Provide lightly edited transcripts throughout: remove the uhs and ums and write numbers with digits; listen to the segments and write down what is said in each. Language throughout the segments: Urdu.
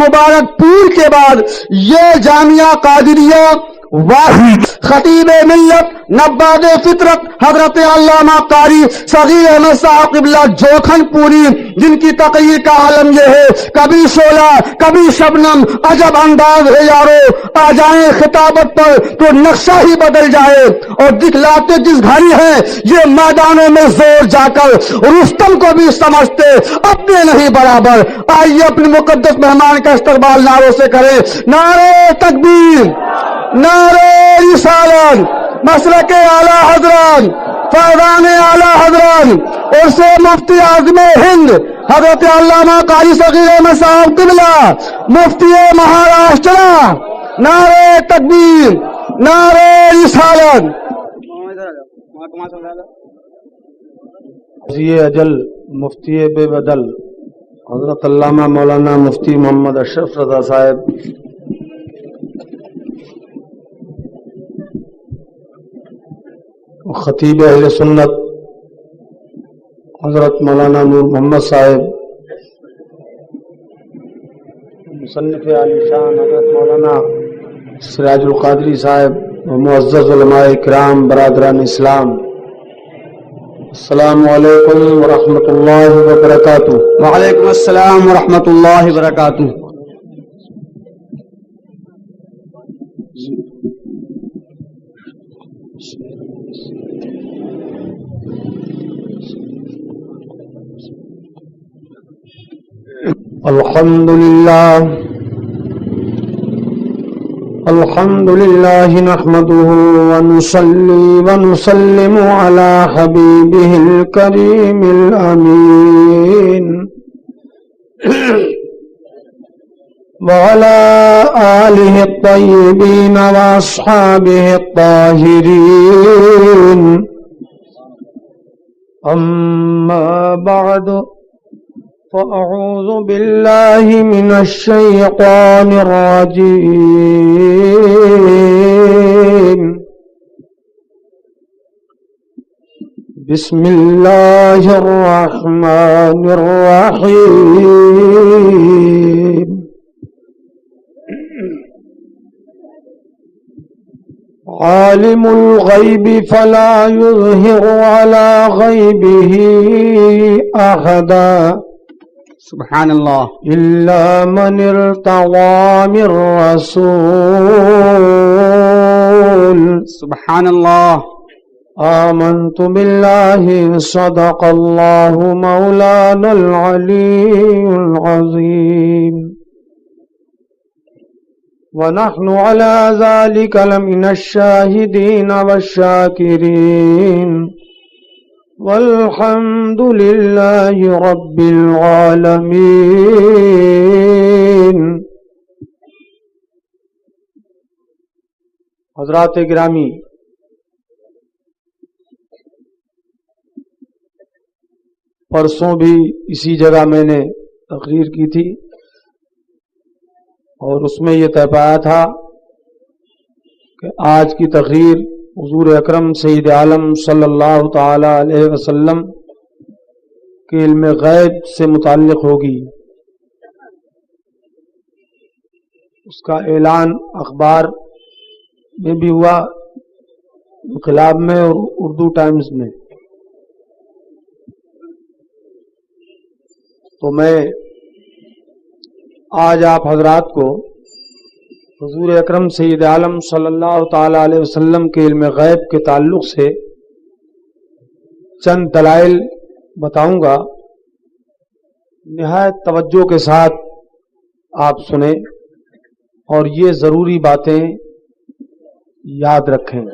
مبارک پور کے بعد یہ جامعہ قادریہ واحد خطیب ملت نباد فطرت حضرت علامہ قاری صغیر احمد صاحب قبلہ جوکھن پوری، جن کی تقریر کا عالم یہ ہے کبھی شعلہ کبھی شبنم عجب انداز ہے یارو، آ جائیں خطابت پر تو نقشہ ہی بدل جائے، اور دکھلاتے جس گھڑی ہے یہ میدانوں میں زور جا کر رستم کو بھی سمجھتے اپنے نہیں برابر۔ آئیے اپنے مقدس مہمان کا استقبال نعروں سے کریں، نعرہ تکبیر، نعرہ رسالت، مسلک اعلی حضرت، فیضان اعلی حضرت، اور سے مفتی اعظم ہند حضرت علامہ قاری صغیر احمد صاحب قبلہ مفتی مہاراشٹر، نعرہ تکبیر، نعرہ رسالت۔ مفتی اجل مفتی بے بدل حضرت علامہ مولانا مفتی محمد اشرف رضا صاحب، خطیب اہل سنت حضرت مولانا نور محمد صاحب، مصنف عالی شان حضرت مولانا سراج القادری صاحب، معزز علماء کرام، برادران اسلام، السلام علیکم ورحمۃ اللہ وبرکاتہ۔ وعلیکم السلام ورحمۃ اللہ وبرکاتہ۔ الحمد لله نحمده ونصلي ونسلم على حبيبه الكريم الأمين وعلى آله الطيبين وأصحابه الطاهرين، أما بعد فأعوذ بالله من الشيطان الرجيم، بسم الله الرحمن الرحيم، عالم الغيب فلا يظهر على غيبه أحدا سبحان اللہ، إلا من ارتضى من رسول، سبحان اللہ، آمنت بالله صدق الله مولانا العلي العظيم، ونحن على ذلك لمن الشاهدين والشاكرين، والحمد لله رب العالمين۔ حضرات گرامی، پرسوں بھی اسی جگہ میں نے تقریر کی تھی اور اس میں یہ طے پایا تھا کہ آج کی تقریر حضور اکرم سید عالم صلی اللہ تعالی علیہ وسلم کے علم غیب سے متعلق ہوگی۔ اس کا اعلان اخبار میں بھی ہوا، انقلاب میں اور اردو ٹائمز میں۔ تو میں آج آپ حضرات کو حضور اکرم سید عالم صلی اللہ تعالی علیہ وسلم کے علم غیب کے تعلق سے چند دلائل بتاؤں گا، نہایت توجہ کے ساتھ آپ سنیں اور یہ ضروری باتیں یاد رکھیں۔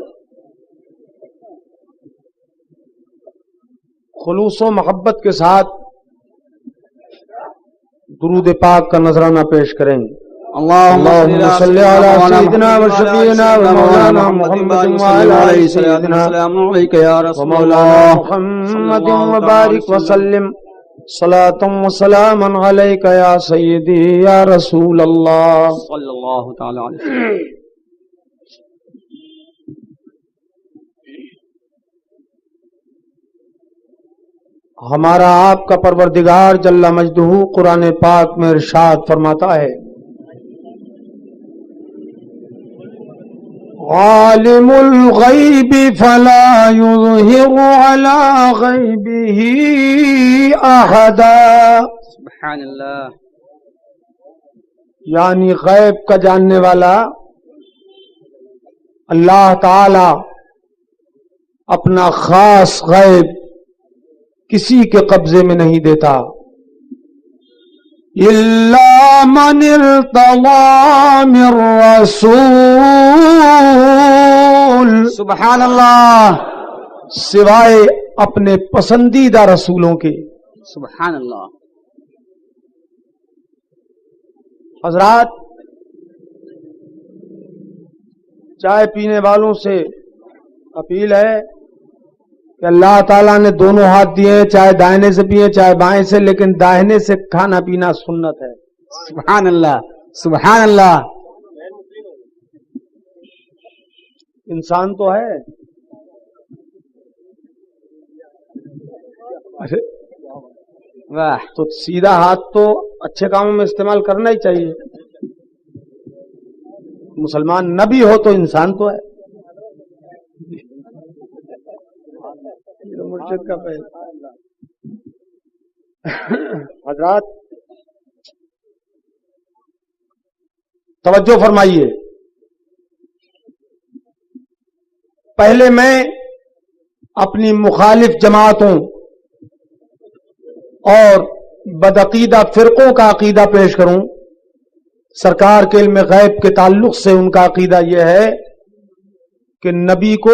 خلوص و محبت کے ساتھ درود پاک کا نذرانہ پیش کریں۔ اللہم صلی علی سیدنا و شفیعنا و مولانا محمد وعلی آلہ سیدنا و مولانا محمد وبارک وسلم صلاۃ و سلاما علیک یا سیدی یا رسول اللہ صلی اللہ تعالی علیہ وسلم۔ ہمارا آپ کا پروردگار جل مجدہ قرآن پاک میں ارشاد فرماتا ہے، عالم الغیب فلا یظہر علی غیبہ احدا. سبحان اللہ. یعنی غیب کا جاننے والا اللہ تعالی اپنا خاص غیب کسی کے قبضے میں نہیں دیتا. الا من ارتضى من رسول. سبحان اللہ. سوائے اپنے پسندیدہ رسولوں کے. سبحان اللہ. حضرات، چائے پینے والوں سے اپیل ہے کہ اللہ تعالیٰ نے دونوں ہاتھ دیے ہیں، چاہے دائنے سے پیے چاہے بائیں سے، لیکن داہنے سے کھانا پینا سنت ہے. سبحان اللہ. سبحان اللہ. انسان تو ہے. واہ. تو سیدھا ہاتھ تو اچھے کاموں میں استعمال کرنا ہی چاہیے. مسلمان نہ بھی ہو تو انسان تو ہے. مرشد کا پہل. حضرات توجہ فرمائیے. پہلے میں اپنی مخالف جماعتوں اور بدعقیدہ فرقوں کا عقیدہ پیش کروں. سرکار کے علم غیب کے تعلق سے ان کا عقیدہ یہ ہے کہ نبی کو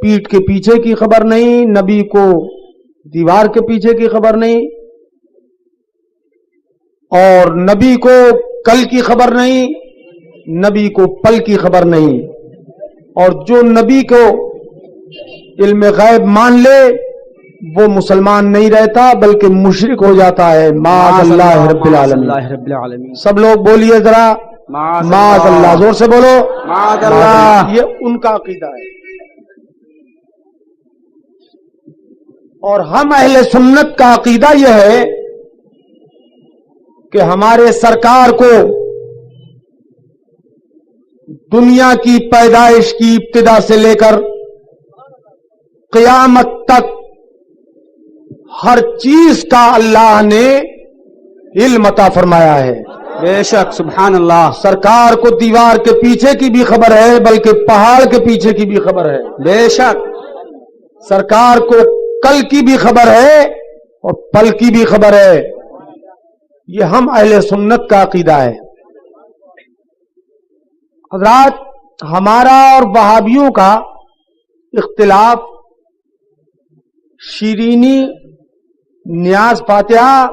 پیٹھ کے پیچھے کی خبر نہیں، نبی کو دیوار کے پیچھے کی خبر نہیں، اور نبی کو کل کی خبر نہیں، نبی کو پل کی خبر نہیں. اور جو نبی کو علم غیب مان لے وہ مسلمان نہیں رہتا بلکہ مشرک ہو جاتا ہے. معاذ اللہ رب العالمین. سب لوگ بولیے ذرا معاذ اللہ. زور سے بولو معاذ اللہ. یہ ان کا عقیدہ ہے. اور ہم اہل سنت کا عقیدہ یہ ہے کہ ہمارے سرکار کو دنیا کی پیدائش کی ابتدا سے لے کر قیامت تک ہر چیز کا اللہ نے علم عطا فرمایا ہے. بے شک. سبحان اللہ. سرکار کو دیوار کے پیچھے کی بھی خبر ہے بلکہ پہاڑ کے پیچھے کی بھی خبر ہے. بے شک. سرکار کو کل کی بھی خبر ہے اور پل کی بھی خبر ہے. یہ ہم اہل سنت کا عقیدہ ہے. حضرات، ہمارا اور وہابیوں کا اختلاف شیرینی، نیاز فاتحہ،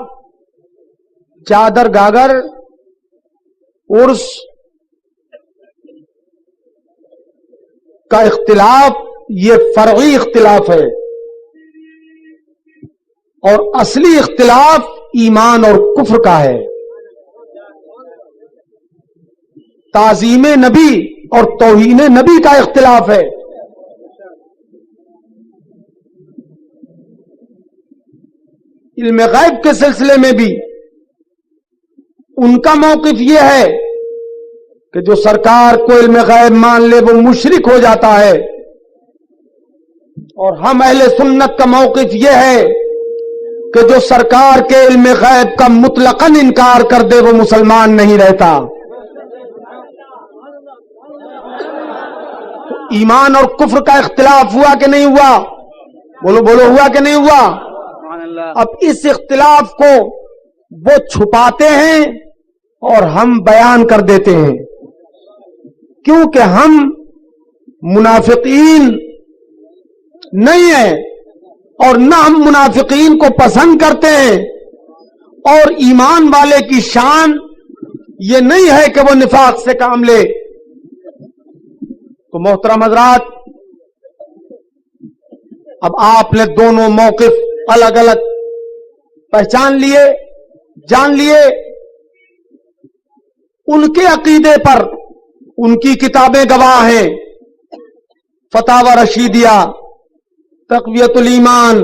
چادر گاگر، عرس کا اختلاف یہ فرعی اختلاف ہے، اور اصلی اختلاف ایمان اور کفر کا ہے. تعظیم نبی اور توہین نبی کا اختلاف ہے. علم غیب کے سلسلے میں بھی ان کا موقف یہ ہے کہ جو سرکار کو علم غیب مان لے وہ مشرک ہو جاتا ہے، اور ہم اہل سنت کا موقف یہ ہے کہ جو سرکار کے علم غیب کا مطلقاً انکار کر دے وہ مسلمان نہیں رہتا. ایمان اور کفر کا اختلاف ہوا کہ نہیں ہوا؟ بولو بولو، ہوا کہ نہیں ہوا؟ اب اس اختلاف کو وہ چھپاتے ہیں اور ہم بیان کر دیتے ہیں، کیونکہ ہم منافقین نہیں ہیں اور نہ ہم منافقین کو پسند کرتے ہیں. اور ایمان والے کی شان یہ نہیں ہے کہ وہ نفاق سے کام لے. تو محترم حضرات، اب آپ نے دونوں موقف الگ الگ پہچان لیے، جان لیے. ان کے عقیدے پر ان کی کتابیں گواہ ہیں. فتاوی رشیدیہ، تقویت الایمان،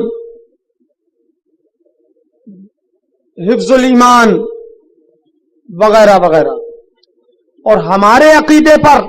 حفظ الایمان وغیرہ وغیرہ. اور ہمارے عقیدے پر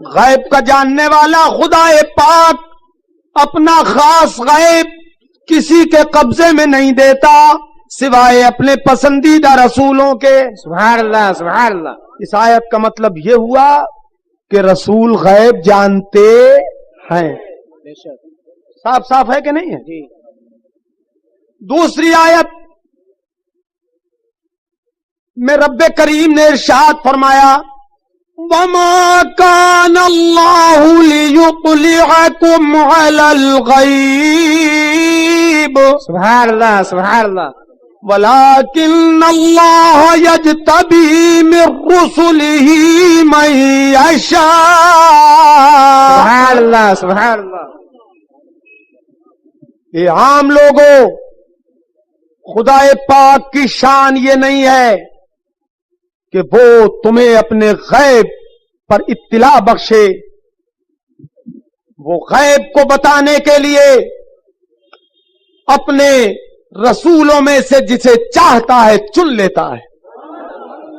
غیب کا جاننے والا خدا پاک اپنا خاص غیب کسی کے قبضے میں نہیں دیتا سوائے اپنے پسندیدہ رسولوں کے. سبحان اللہ سبحان اللہ. اس آیت کا مطلب یہ ہوا کہ رسول غیب جانتے ہیں. صاف صاف ہے کہ نہیں ہے؟ جی. دوسری آیت میں رب کریم نے ارشاد فرمایا وَمَا كَانَ اللَّهُ لِيُطْلِعَكُمْ عَلَى الْغَيْبِ سبحان اللہ سبحان اللہ. وَلَكِنَّ اللَّهَ يَجْتَبِي مِن رُّسُلِهِ مَن يَشَاءُ. سبحان اللہ سبحان اللہ. یہ عام لوگوں خدا پاک کی شان یہ نہیں ہے کہ وہ تمہیں اپنے غیب پر اطلاع بخشے. وہ غیب کو بتانے کے لیے اپنے رسولوں میں سے جسے چاہتا ہے چن لیتا ہے.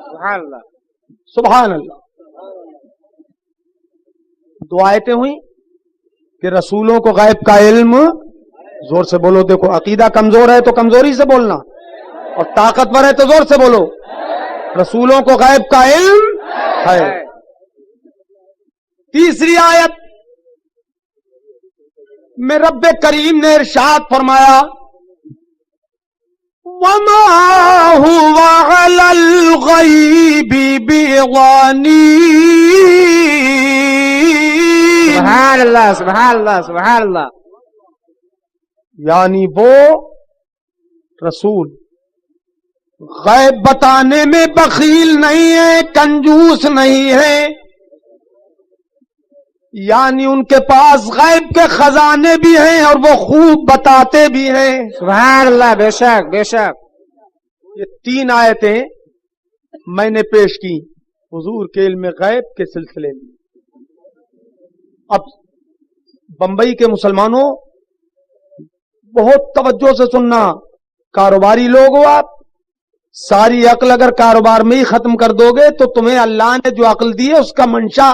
سبحان اللہ سبحان اللہ. دو آیتیں ہوئی کہ رسولوں کو غیب کا علم. زور سے بولو. دیکھو عقیدہ کمزور ہے تو کمزوری سے بولنا اور طاقتور ہے تو زور سے بولو. رسولوں کو غیب کا علم ہے. تیسری آیت میں رب کریم نے ارشاد فرمایا وَمَا هُوَ عَلَى الْغَيْبِ بِضَنِينٍ. سبحان اللہ سبحان اللہ سبحان اللہ. یعنی وہ رسول غیب بتانے میں بخیل نہیں ہے, کنجوس نہیں ہے. یعنی ان کے پاس غیب کے خزانے بھی ہیں اور وہ خوب بتاتے بھی ہیں. سبحان اللہ. بے شک بے شک. یہ تین آیتیں میں نے پیش کی حضور کے علم غیب کے سلسلے میں. اب بمبئی کے مسلمانوں بہت توجہ سے سننا. کاروباری لوگ ہو آپ, ساری عقل اگر کاروبار میں ہی ختم کر دو گے تو تمہیں اللہ نے جو عقل دی ہے اس کا منشا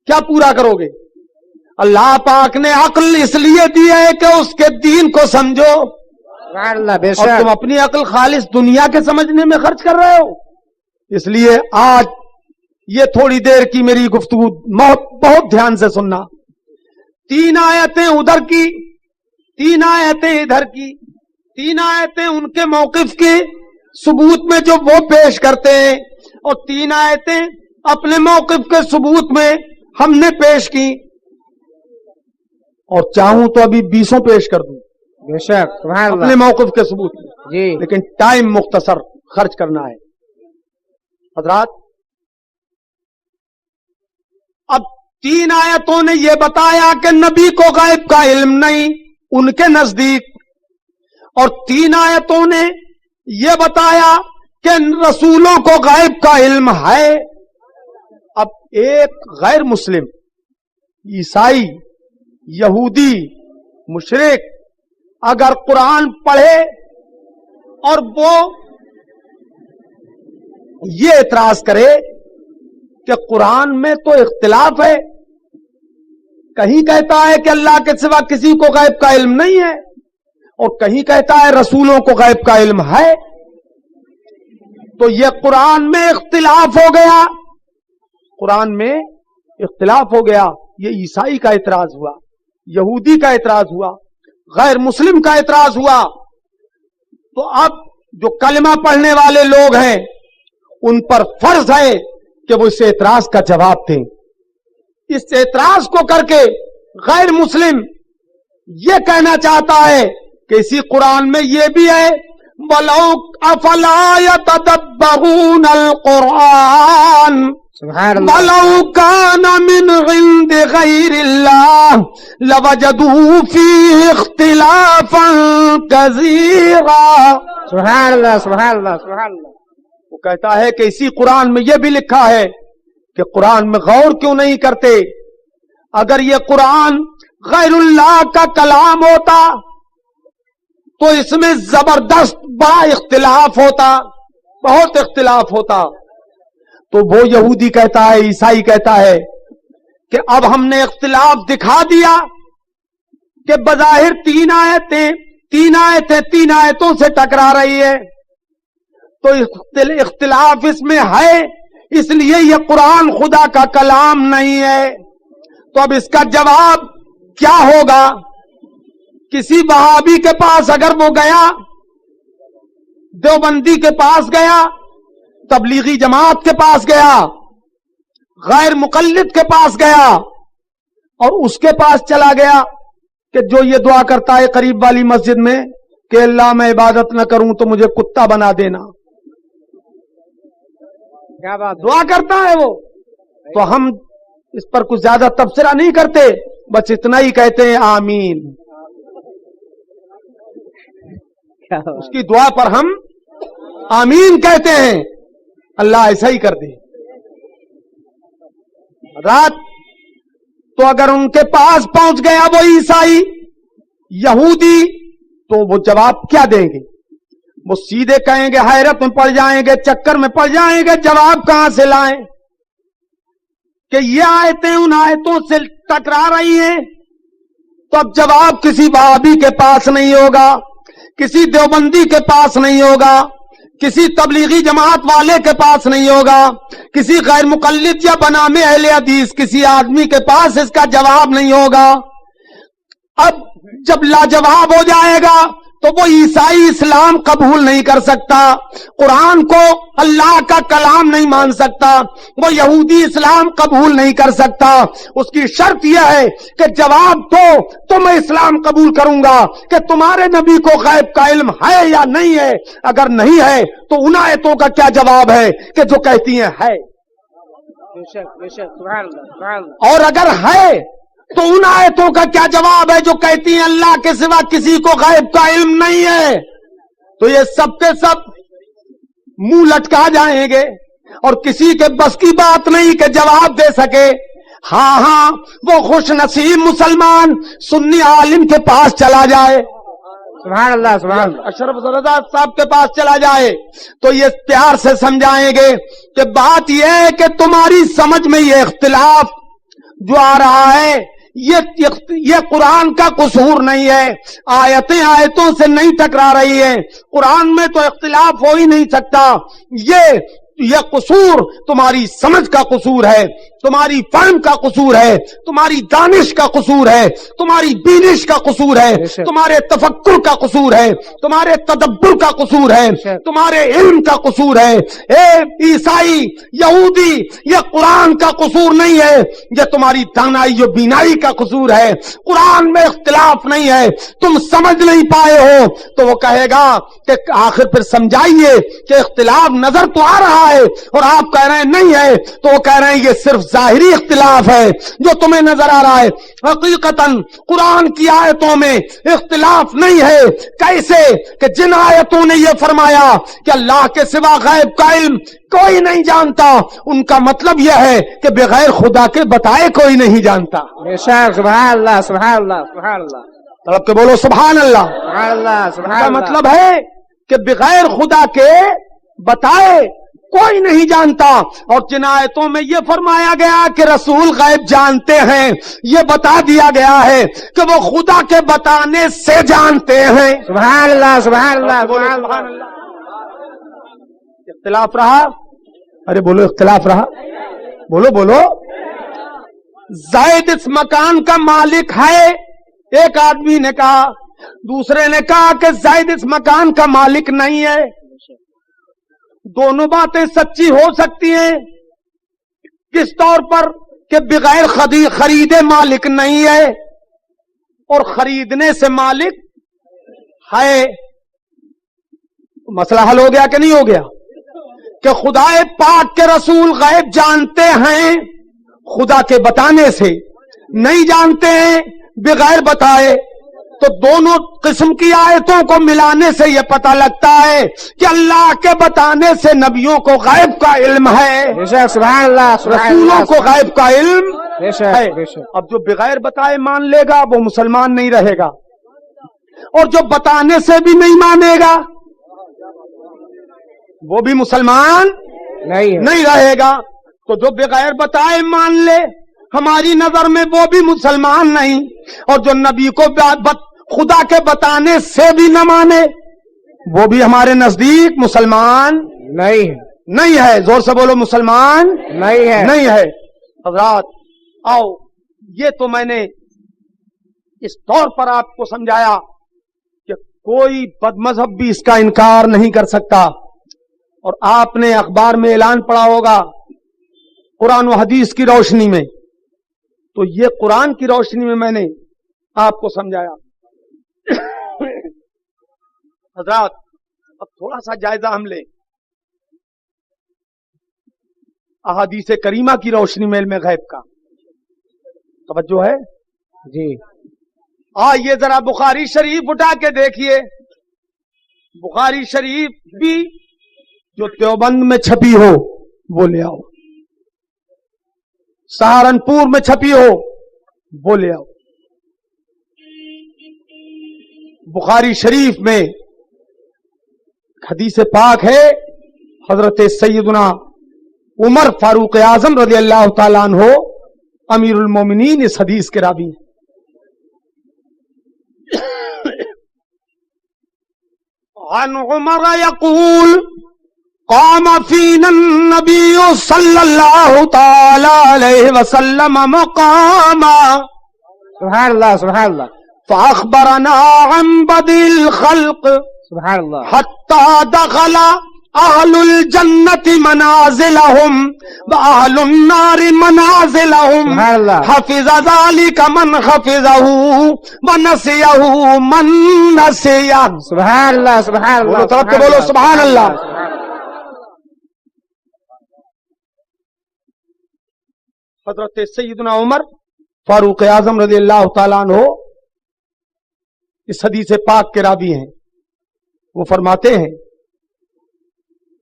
کیا پورا کرو گے؟ اللہ پاک نے عقل اس لیے دی ہے کہ اس کے دین کو سمجھو, سبحان اللہ. بے اور شک. تم اپنی عقل خالص دنیا کے سمجھنے میں خرچ کر رہے ہو. اس لیے آج یہ تھوڑی دیر کی میری گفتگو بہت دھیان سے سننا. تین آیتیں ادھر کی, تین آیتیں ادھر کی. تین آیتیں ان کے موقف کے ثبوت میں جو وہ پیش کرتے ہیں اور تین آیتیں اپنے موقف کے ثبوت میں ہم نے پیش کی. اور چاہوں تو ابھی 20 پیش کر دوں بے شک. سبحان اپنے اللہ. موقف کے ثبوت میں, جی. لیکن ٹائم مختصر خرچ کرنا ہے. حضرات اب تین آیتوں نے یہ بتایا کہ نبی کو غیب کا علم نہیں ان کے نزدیک, اور تین آیتوں نے یہ بتایا کہ رسولوں کو غیب کا علم ہے. اب ایک غیر مسلم, عیسائی, یہودی, مشرک اگر قرآن پڑھے اور وہ یہ اعتراض کرے کہ قرآن میں تو اختلاف ہے, کہیں کہتا ہے کہ اللہ کے سوا کسی کو غیب کا علم نہیں ہے اور کہیں کہتا ہے رسولوں کو غیب کا علم ہے, تو یہ قرآن میں اختلاف ہو گیا. قرآن میں اختلاف ہو گیا. یہ عیسائی کا اعتراض ہوا, یہودی کا اعتراض ہوا, غیر مسلم کا اعتراض ہوا. تو اب جو کلمہ پڑھنے والے لوگ ہیں ان پر فرض ہے کہ وہ اس اعتراض کا جواب دیں. اس اعتراض کو کر کے غیر مسلم یہ کہنا چاہتا ہے کہ اسی قرآن میں یہ بھی ہے وَلَوْ أَفَلَا يَتَدَبَّرُونَ الْقُرْآنَ سبحان اللہ. وَلَوْ كَانَ مِنْ عِنْدِ غَيْرِ اللَّهِ لَوَجَدُوا فِيهِ اخْتِلَافًا كَثِيرًا. سبحان اللہ سبحان اللہ سبحان اللہ. وہ کہتا ہے کہ اسی قرآن میں یہ بھی لکھا ہے کہ قرآن میں غور کیوں نہیں کرتے. اگر یہ قرآن غیر اللہ کا کلام ہوتا تو اس میں زبردست بڑا اختلاف ہوتا, بہت اختلاف ہوتا. تو وہ یہودی کہتا ہے، عیسائی کہتا ہے کہ اب ہم نے اختلاف دکھا دیا کہ بظاہر تین آیتوں سے ٹکرا رہی ہے، تو اختلاف اس میں ہے، اس لیے یہ قرآن خدا کا کلام نہیں ہے۔ تو اب اس کا جواب کیا ہوگا؟ کسی وہابی کے پاس اگر وہ گیا، دیوبندی کے پاس گیا، تبلیغی جماعت کے پاس گیا، غیر مقلد کے پاس گیا، اور اس کے پاس چلا گیا کہ جو یہ دعا کرتا ہے قریب والی مسجد میں کہ اللہ میں عبادت نہ کروں تو مجھے کتا بنا دینا، کیا بات دعا کرتا ہے وہ، تو ہم اس پر کچھ زیادہ تبصرہ نہیں کرتے، بس اتنا ہی کہتے ہیں آمین، اس کی دعا پر ہم آمین کہتے ہیں، اللہ ایسا ہی کر دے۔ رات تو اگر ان کے پاس پہنچ گیا وہ عیسائی یہودی تو وہ جواب کیا دیں گے؟ وہ سیدھے کہیں گے، حیرت میں پڑ جائیں گے، چکر میں پڑ جائیں گے، جواب کہاں سے لائیں کہ یہ آیتیں ان آیتوں سے ٹکرا رہی ہیں؟ تو اب جواب کسی وہابی کے پاس نہیں ہوگا، کسی دیوبندی کے پاس نہیں ہوگا، کسی تبلیغی جماعت والے کے پاس نہیں ہوگا، کسی غیر مقلد یا بنامے اہل حدیث کسی آدمی کے پاس اس کا جواب نہیں ہوگا۔ اب جب لاجواب ہو جائے گا تو وہ عیسائی اسلام قبول نہیں کر سکتا، قرآن کو اللہ کا کلام نہیں مان سکتا، وہ یہودی اسلام قبول نہیں کر سکتا۔ اس کی شرط یہ ہے کہ جواب دو تو میں اسلام قبول کروں گا کہ تمہارے نبی کو غیب کا علم ہے یا نہیں ہے، اگر نہیں ہے تو ان آیتوں کا کیا جواب ہے کہ جو کہتی ہیں ہے، بے شک سبحان اللہ سبحان اللہ۔ اور اگر ہے تو ان آیتوں کا کیا جواب ہے جو کہتی ہیں اللہ کے سوا کسی کو غیب کا علم نہیں ہے؟ تو یہ سب کے سب منہ لٹکا جائیں گے اور کسی کے بس کی بات نہیں کہ جواب دے سکے۔ ہاں وہ خوش نصیب مسلمان سنی عالم کے پاس چلا جائے، سبحان اللہ سبحان اللہ۔ اشرف زرداد صاحب کے پاس چلا جائے تو یہ پیار سے سمجھائیں گے کہ بات یہ ہے کہ تمہاری سمجھ میں یہ اختلاف جو آ رہا ہے یہ قرآن کا قصور نہیں ہے، آیتیں آیتوں سے نہیں ٹکرا رہی ہیں، قرآن میں تو اختلاف ہو ہی نہیں سکتا، یہ قصور تمہاری سمجھ کا قصور ہے، تمہاری فہم کا قصور ہے، تمہاری دانش کا قصور ہے، تمہاری بینش کا قصور ہے، تمہارے تفکر کا قصور ہے، تمہارے تدبر کا قصور ہے، تمہارے علم کا قصور ہے۔ اے عیسائی یہودی، یہ قرآن کا قصور نہیں ہے، یہ تمہاری دانائی و بینائی کا قصور ہے، قرآن میں اختلاف نہیں ہے، تم سمجھ نہیں پائے ہو۔ تو وہ کہے گا کہ آخر پھر سمجھائیے کہ اختلاف نظر تو آ رہا ہے اور آپ کہہ رہے ہیں نہیں ہے، تو وہ کہہ رہے ہیں یہ صرف ظاہری اختلاف ہے جو تمہیں نظر آ رہا ہے، حقیقتاً قرآن کی آیتوں میں اختلاف نہیں ہے۔ کیسے کہ جن آیتوں نے یہ فرمایا کہ اللہ کے سوا غیب کا علم کوئی نہیں جانتا، ان کا مطلب یہ ہے کہ بغیر خدا کے بتائے کوئی نہیں جانتا۔ بے شک سبحان اللہ سبحان اللہ سبحان اللہ طلب کے بولو سبحان اللہ۔ سبحان اللہ سبحان کا اللہ۔ مطلب ہے کہ بغیر خدا کے بتائے کوئی نہیں جانتا، اور جن آیتوں میں یہ فرمایا گیا کہ رسول غیب جانتے ہیں، یہ بتا دیا گیا ہے کہ وہ خدا کے بتانے سے جانتے ہیں۔ سبحان اللہ سبحان اللہ بولو سبحان سبحان اللہ۔ اللہ۔ اختلاف رہا؟ ارے بولو اختلاف رہا، بولو۔ زید اس مکان کا مالک ہے، ایک آدمی نے کہا، دوسرے نے کہا کہ زید اس مکان کا مالک نہیں ہے۔ دونوں باتیں سچی ہو سکتی ہیں، کس طور پر کہ بغیر خریدے مالک نہیں ہے اور خریدنے سے مالک ہے۔ مسئلہ حل ہو گیا کہ نہیں ہو گیا؟ کہ خدا پاک کے رسول غیب جانتے ہیں خدا کے بتانے سے، نہیں جانتے ہیں بغیر بتائے۔ تو دونوں قسم کی آیتوں کو ملانے سے یہ پتہ لگتا ہے کہ اللہ کے بتانے سے نبیوں کو غیب کا علم ہے، بے شک سبحان اللہ سبحان رسولوں اللہ کو غیب کا علم بے شک ہے۔ بے شک۔ اب جو بغیر بتائے مان لے گا وہ مسلمان نہیں رہے گا، اور جو بتانے سے بھی نہیں مانے گا وہ بھی مسلمان نہیں رہے گا تو جو بغیر بتائے مان لے ہماری نظر میں وہ بھی مسلمان نہیں، اور جو نبی کو خدا کے بتانے سے بھی نہ مانے وہ بھی ہمارے نزدیک مسلمان نہیں ہے۔ زور سے بولو، مسلمان نہیں ہے۔ حضرات آؤ، یہ تو میں نے اس طور پر آپ کو سمجھایا کہ کوئی بد مذہب بھی اس کا انکار نہیں کر سکتا، اور آپ نے اخبار میں اعلان پڑھا ہوگا قرآن و حدیث کی روشنی میں، تو یہ قرآن کی روشنی میں نے آپ کو سمجھایا۔ حضرات اب تھوڑا سا جائزہ ہم لیں احادیث کریمہ کی روشنی میں علم غیب کا، توجہ ہے جی؟ یہ ذرا بخاری شریف اٹھا کے دیکھیے، بخاری شریف بھی جو دیوبند میں چھپی ہو وہ لے آؤ، سہارنپور میں چھپی ہو وہ لے آؤ۔ بخاری شریف میں حدیث پاک ہے، حضرت سیدنا عمر فاروق اعظم رضی اللہ تعالیٰ عنہ امیر المومنین اس حدیث کے راوی ہیں۔ عن عمر یقول قام فینا النبی صلی اللہ تعالی علیہ وسلم مقاما، سبحان اللہ سبحان اللہ فاخبرنا عن بدء الخلق سبحان اللہ حتى دخل اہل الجنت منازلهم واہل النار منازلهم، سبحان اللہ۔ حفظ ذلك من حفظه ونسيه من نسيه۔ سبحان اللہ سبحان اللہ، بولو طرف کے بولو سبحان اللہ۔ حضرت سیدنا عمر فاروق اعظم رضی اللہ تعالیٰ عنہ اس حدیث پاک کے راوی ہیں۔ وہ فرماتے ہیں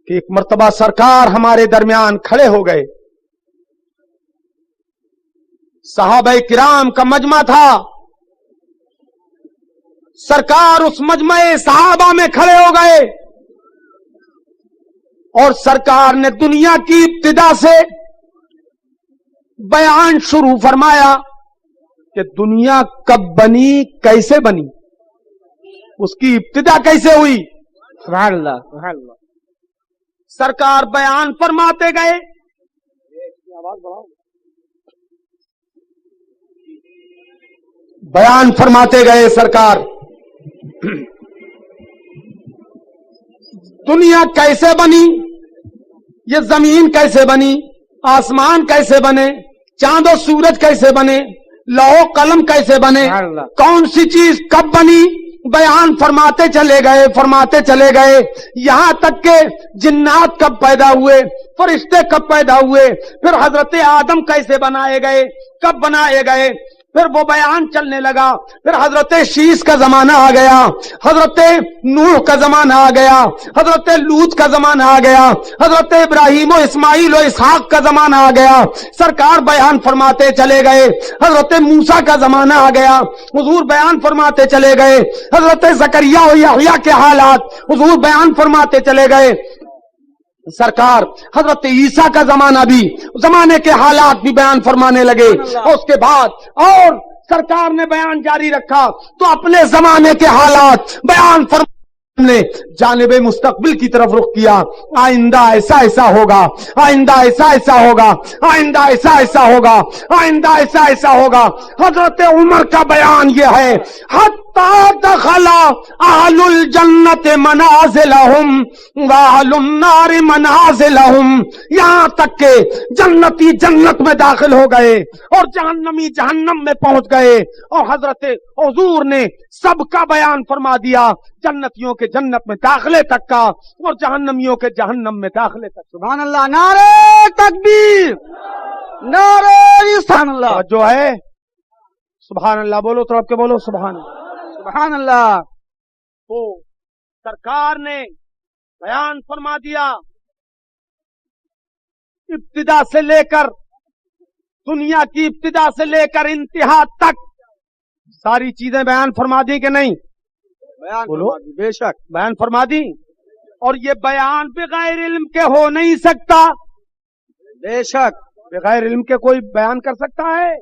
کہ ایک مرتبہ سرکار ہمارے درمیان کھڑے ہو گئے، صحابہ کرام کا مجمع تھا، سرکار اس مجمع صحابہ میں کھڑے ہو گئے اور سرکار نے دنیا کی ابتدا سے بیان شروع فرمایا کہ دنیا کب بنی، کیسے بنی، اس کی ابتدا کیسے ہوئی۔ سبحان اللہ سبحان اللہ۔ سرکار بیان فرماتے گئے، بیان فرماتے گئے سرکار، دنیا کیسے بنی، یہ زمین کیسے بنی، آسمان کیسے بنے، چاند و سورج کیسے بنے، لوح قلم کیسے بنے، کون سی چیز کب بنی، بیان فرماتے چلے گئے یہاں تک کہ جنات کب پیدا ہوئے، فرشتے کب پیدا ہوئے، پھر حضرت آدم کیسے بنائے گئے، کب بنائے گئے، پھر وہ بیان چلنے لگا، پھر حضرت شیس کا زمانہ آ گیا، حضرت نوح کا زمانہ آ گیا، حضرت لوط کا زمانہ آ گیا، حضرت ابراہیم و اسماعیل و اسحاق کا زمانہ آ گیا، سرکار بیان فرماتے چلے گئے، حضرت موسیٰ کا زمانہ آ گیا، حضور بیان فرماتے چلے گئے، حضرت زکریا و یحییٰ کے حالات حضور بیان فرماتے چلے گئے، سرکار حضرت عیسیٰ کا زمانہ بھی، زمانے کے حالات بھی بیان فرمانے لگے، اور اس کے بعد اور سرکار نے بیان جاری رکھا تو اپنے زمانے کے حالات بیان فرمانے نے جانب مستقبل کی طرف رخ کیا، آئندہ ایسا ایسا ہوگا، آئندہ ایسا ایسا ہوگا، آئندہ ایسا ایسا ہوگا، آئندہ ایسا ایسا ہوگا۔ حضرت عمر کا بیان یہ ہے، حتی دخل اہل الجنت منازلہم واہل النار منازلہم، یہاں تک کہ جنتی جنت میں داخل ہو گئے اور جہنمی جہنم میں پہنچ گئے، اور حضرت حضور نے سب کا بیان فرما دیا، جنتیوں کے جنت میں داخلے تک کا اور جہنمیوں کے جہنم میں داخلے تک۔ سبحان اللہ، نعرہ تکبیر، نعرہ سبحان اللہ جو ہے سبحان اللہ بولو، طرف کے بولو سبحان اللہ، سبحان اللہ۔ تو سرکار نے بیان فرما دیا، ابتدا سے لے کر دنیا کی ابتدا سے لے کر انتہا تک ساری چیزیں بیان فرما دی کہ نہیں؟ بیان بولو، فرما دی، بے شک بیان فرما دی، اور یہ بیان بغیر علم کے ہو نہیں سکتا. بے شک بغیر علم کے کوئی بیان کر سکتا ہے؟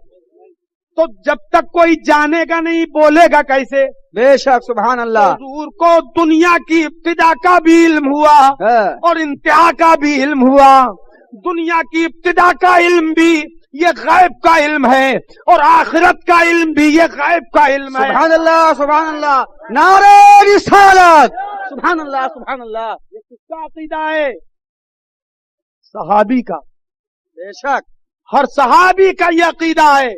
تو جب تک کوئی جانے گا نہیں بولے گا کیسے؟ بے شک سبحان اللہ. حضور کو دنیا کی ابتدا کا بھی علم ہوا اور انتہا کا بھی علم ہوا. دنیا کی ابتدا کا علم بھی یہ غیب کا علم ہے اور آخرت کا علم بھی یہ غیب کا علم ہے. سبحان اللہ سبحان اللہ. نعرہ رسالت. سبحان اللہ سبحان اللہ. یہ کس کا عقیدہ ہے؟ صحابی کا. بے شک ہر صحابی کا یہ عقیدہ ہے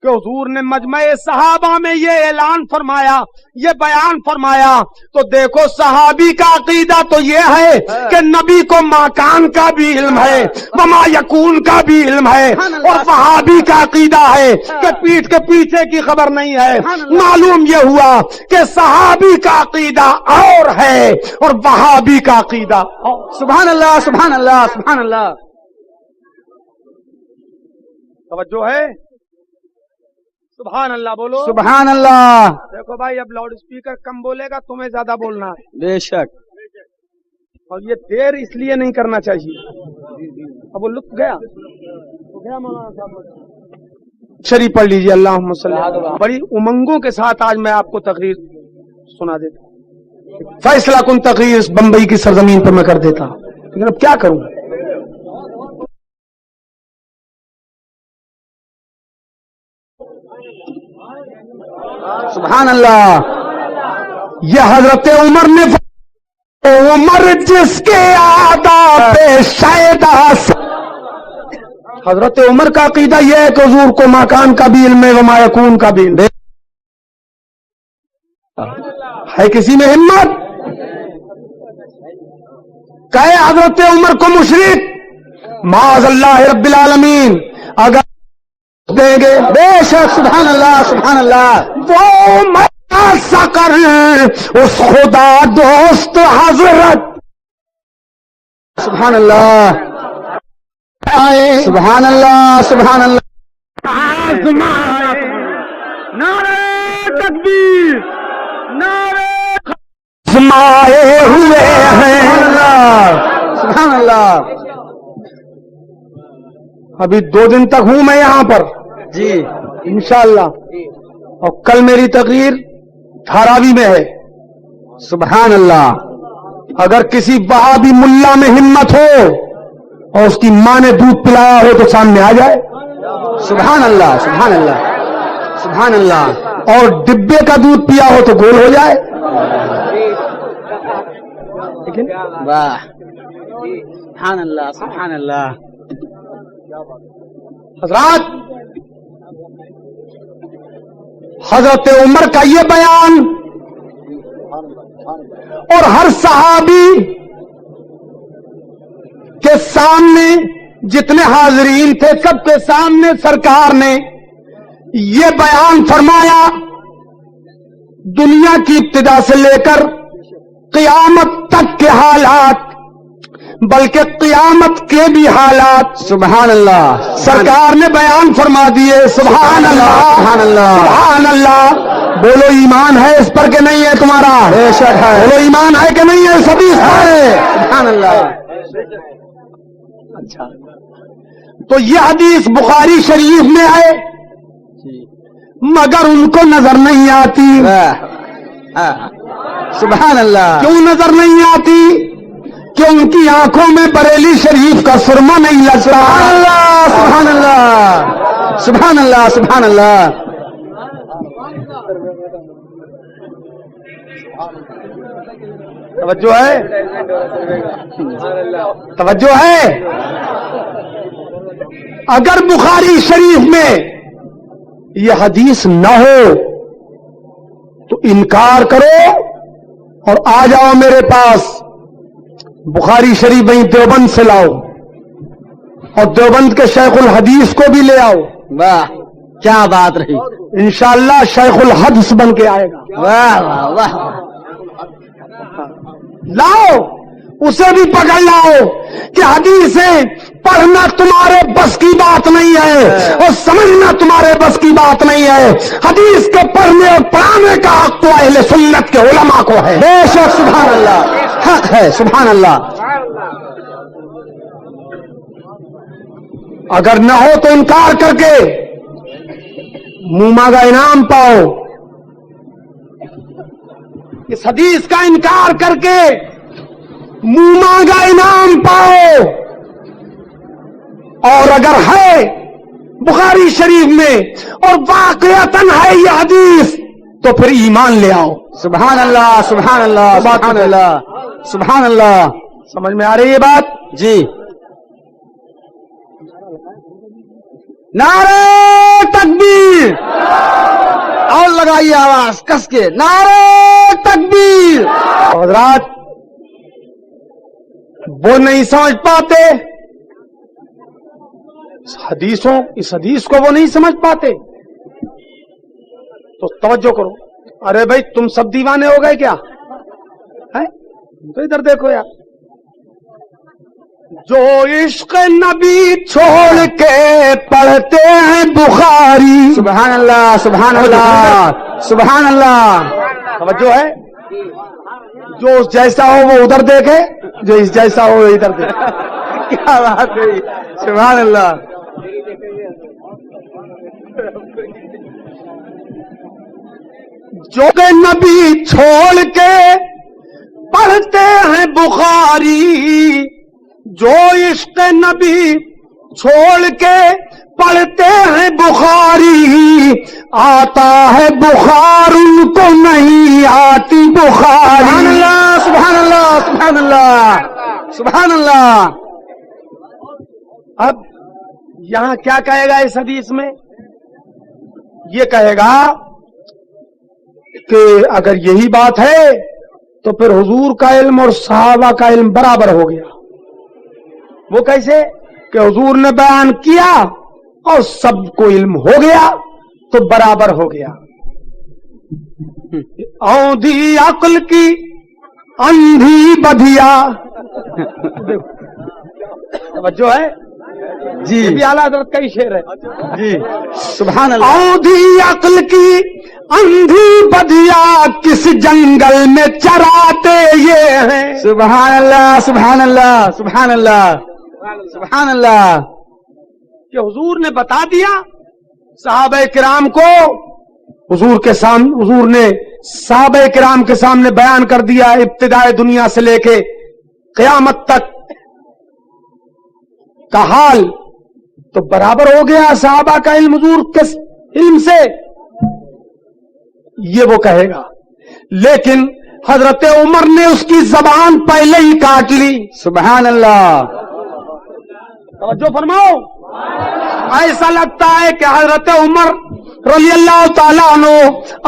کہ حضور نے مجمع صحابہ میں یہ اعلان فرمایا، یہ بیان فرمایا. تو دیکھو صحابی کا عقیدہ تو یہ ہے کہ نبی کو مکان کا بھی علم ہے، وما یکون کا بھی علم ہے، اور صحابی کا عقیدہ ہے کہ پیٹھ کے پیچھے کی خبر نہیں ہے. معلوم یہ ہوا کہ صحابی کا عقیدہ اور ہے اور وہابی کا عقیدہ اور. سبحان اللہ سبحان اللہ سبحان اللہ. توجہ ہے؟ سبحان اللہ بولو. سبحان اللہ. دیکھو بھائی اب لاؤڈ اسپیکر کم بولے گا، تمہیں زیادہ بولنا ہے. بے شک. اور یہ دیر اس لیے نہیں کرنا چاہیے. اب وہ لطف گیا تو گیا مولانا صاحب. شریف پڑھ لیجیے. اللہم صلی اللہ. بڑی امنگوں کے ساتھ آج میں آپ کو تقریر سنا دیتا ہوں. فیصلہ کن تقریر بمبئی کی سرزمین پر میں کر دیتا ہوں، لیکن اب کیا کروں. سبحان اللہ. یہ حضرت عمر نے عمر جس کے آداب شیدا. حضرت عمر کا عقیدہ یہ ہے کہ حضور کو مکان کا بھی علم ہے، وما یکون کا بھی علم ہے. کسی میں ہمت کہے حضرت عمر کو مشرک؟ معاذ اللہ رب العالمین. اگر دیں گے بے شک. سبحان اللہ سبحان اللہ. وہ میں سکر اس خدا دوست حضرت. سبحان اللہ سبحان اللہ سبحان اللہ. نعرہ تکبیر، نعرہ آزمائے ہوئے ہیں. سبحان اللہ. ابھی 2 دن تک ہوں میں یہاں پر جی انشاءاللہ، اور کل میری تقریر دھاراوی میں ہے. سبحان اللہ. اگر کسی وہابی ملا میں ہمت ہو اور اس کی ماں نے دودھ پلایا ہو تو سامنے آ جائے. سبحان اللہ سبحان اللہ سبحان اللہ. اور ڈبے کا دودھ پیا ہو تو گول ہو جائے. واہ. سبحان اللہ سبحان اللہ. حضرات، حضرت عمر کا یہ بیان اور ہر صحابی کے سامنے جتنے حاضرین تھے سب کے سامنے سرکار نے یہ بیان فرمایا. دنیا کی ابتدا سے لے کر قیامت تک کے حالات، بلکہ قیامت کے بھی حالات سبحان اللہ سرکار نے بیان فرما دیے. سبحان اللہ سبحان اللہ سبحان اللہ. بولو ایمان ہے اس پر کہ نہیں ہے تمہارا؟ بے شک ہے. بولو ایمان ہے کہ نہیں ہے؟ سبھی ہے. سبحان اللہ. اچھا، تو یہ حدیث بخاری شریف میں ہے مگر ان کو نظر نہیں آتی. سبحان اللہ. کیوں نظر نہیں آتی؟ کہ ان کی آنکھوں میں بریلی شریف کا سرما نہیں لگتا. سبحان اللہ سبحان اللہ سبحان اللہ. توجہ ہے؟ توجہ ہے؟ اگر بخاری شریف میں یہ حدیث نہ ہو تو انکار کرو اور آ جاؤ میرے پاس. بخاری شریف وہیں دیوبند سے لاؤ اور دیوبند کے شیخ الحدیث کو بھی لے آؤ. واہ کیا بات رہی. انشاءاللہ شیخ الحدیث بن کے آئے گا. واہ واہ واہ. لاؤ اسے بھی پکڑ لاؤ کہ حدیثیں پڑھنا تمہارے بس کی بات نہیں ہے اور سمجھنا تمہارے بس کی بات نہیں ہے. حدیث کے پڑھنے اور پڑھانے کا حق تو اہل سنت کے علماء کو ہے. بے شک. سبحان اللہ حق ہے. سبحان اللہ. اگر نہ ہو تو انکار کر کے منہ مانگا انعام پاؤ. اس حدیث کا انکار کر کے منہ مانگا انعام پاؤ. اور اگر ہے بخاری شریف میں اور واقعتاً ہے یہ حدیث تو پھر ایمان لے آؤ. سبحان اللہ. سبحان اللہ. سبحان اللہ. سبحان اللہ. سمجھ میں آ رہی ہے بات؟ جی. نعرہ تکبیر. اور لگائیے آواز کس کے. نعرہ تکبیر. حضرات وہ نہیں سمجھ پاتے اس حدیث کو وہ نہیں سمجھ پاتے تو توجہ کرو. ارے بھائی تم سب دیوانے ہو گئے کیا؟ تو ادھر دیکھو یار. جو عشق نبی چھوڑ کے پڑھتے ہیں بخاری. سبحان اللہ. سبحان اللہ. سبحان اللہ. توجہ ہے. جو اس جیسا ہو وہ ادھر دیکھے, جو اس جیسا ہو وہ ادھر دیکھے. کیا بات ہے. سبحان اللہ. جو کہ نبی چھوڑ کے پڑھتے ہیں بخاری, جو عشق نبی چھوڑ کے پڑھتے ہیں بخاری, آتا ہے بخار ان کو نہیں آتی بخاری. سبحان اللہ. سبحان اللہ. سبحان اللہ. سبحان اللہ. اب یہاں کیا کہے گا اس حدیث میں؟ یہ کہے گا کہ اگر یہی بات ہے تو پھر حضور کا علم اور صحابہ کا علم برابر ہو گیا. وہ کیسے؟ کہ حضور نے بیان کیا اور سب کو علم ہو گیا تو برابر ہو گیا. اوندھی عقل کی اندھی بدھیا. توجہ ہے جی. یہ بھی اعلیٰ حضرت کا ہی شعر ہے. جی. سبحان اللہ. اوندھی عقل کی اندھی بدھیا کس جنگل میں چراتے یہ ہیں. سبحان اللہ. سبحان اللہ. سبحان اللہ. سبحان اللہ. کہ حضور نے بتا دیا صحابہ کرام کو, حضور نے صحابہ کرام کے سامنے بیان کر دیا ابتدائے دنیا سے لے کے قیامت تک کا حال, تو برابر ہو گیا صحابہ کا علم حضور کے علم سے. یہ وہ کہے گا. لیکن حضرت عمر نے اس کی زبان پہلے ہی کاٹ لی. سبحان اللہ. توجہ فرماؤ. ایسا لگتا ہے کہ حضرت عمر رضی اللہ تعالیٰ عنہ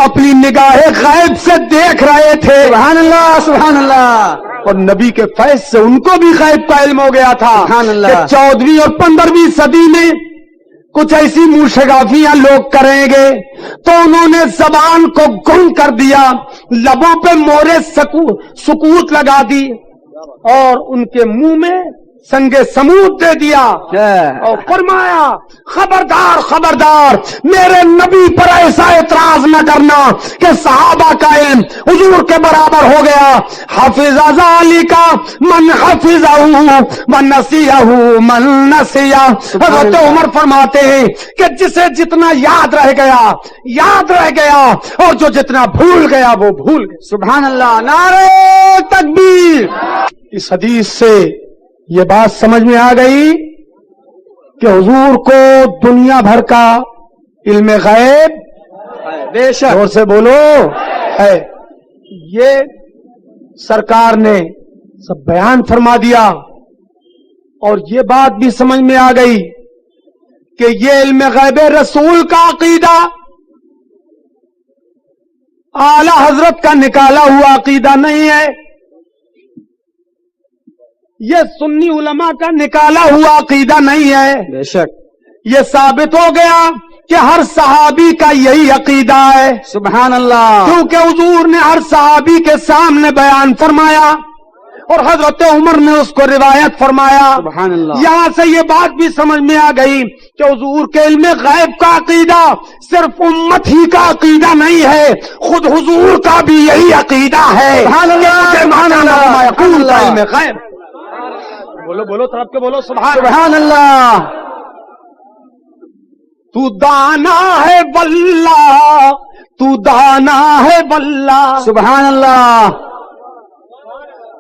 اپنی نگاہ غیب سے دیکھ رہے تھے. سبحان اللہ. سبحان اللہ. اور نبی کے فیض سے ان کو بھی غیب کا علم ہو گیا تھا. سبحان اللہ. کہ 14ویں اور 15ویں صدی میں کچھ ایسی منشگافیاں لوگ کریں گے تو انہوں نے زبان کو گم کر دیا, لبوں پہ مورے سکوت لگا دی اور ان کے منہ میں سنگ سمود دے دیا اور فرمایا خبردار خبردار میرے نبی پر ایسا اعتراض نہ کرنا کہ صحابہ کا علم حضور کے برابر ہو گیا. حافظ ذالک من حفظہ ونسیہ من نسیہ. حضرت عمر فرماتے ہیں کہ جسے جتنا یاد رہ گیا اور جو جتنا بھول گیا وہ بھول گیا. سبحان اللہ. نعرہ تکبیر. اس حدیث سے یہ بات سمجھ میں آ گئی کہ حضور کو دنیا بھر کا علم غیب بے شک. اور سے بولو ہے. یہ سرکار نے سب بیان فرما دیا اور یہ بات بھی سمجھ میں آ گئی کہ یہ علم غیب رسول کا عقیدہ اعلی حضرت کا نکالا ہوا عقیدہ نہیں ہے, یہ سنی علماء کا نکالا ہوا عقیدہ نہیں ہے. بے شک. یہ ثابت ہو گیا کہ ہر صحابی کا یہی عقیدہ ہے. سبحان اللہ. کیونکہ حضور نے ہر صحابی کے سامنے بیان فرمایا اور حضرت عمر نے اس کو روایت فرمایا. سبحان اللہ. یہاں سے یہ بات بھی سمجھ میں آ گئی کہ حضور کے علم غیب کا عقیدہ صرف امت ہی کا عقیدہ نہیں ہے، خود حضور کا بھی یہی عقیدہ ہے. سبحان اللہ. سبحان اللہ. سبحان اللہ. علم غیب. بولو بولو طرف کے بولو سبحان. سبحان اللہ. تو دانا ہے واللہ، تو دانا ہے واللہ، سبحان اللہ.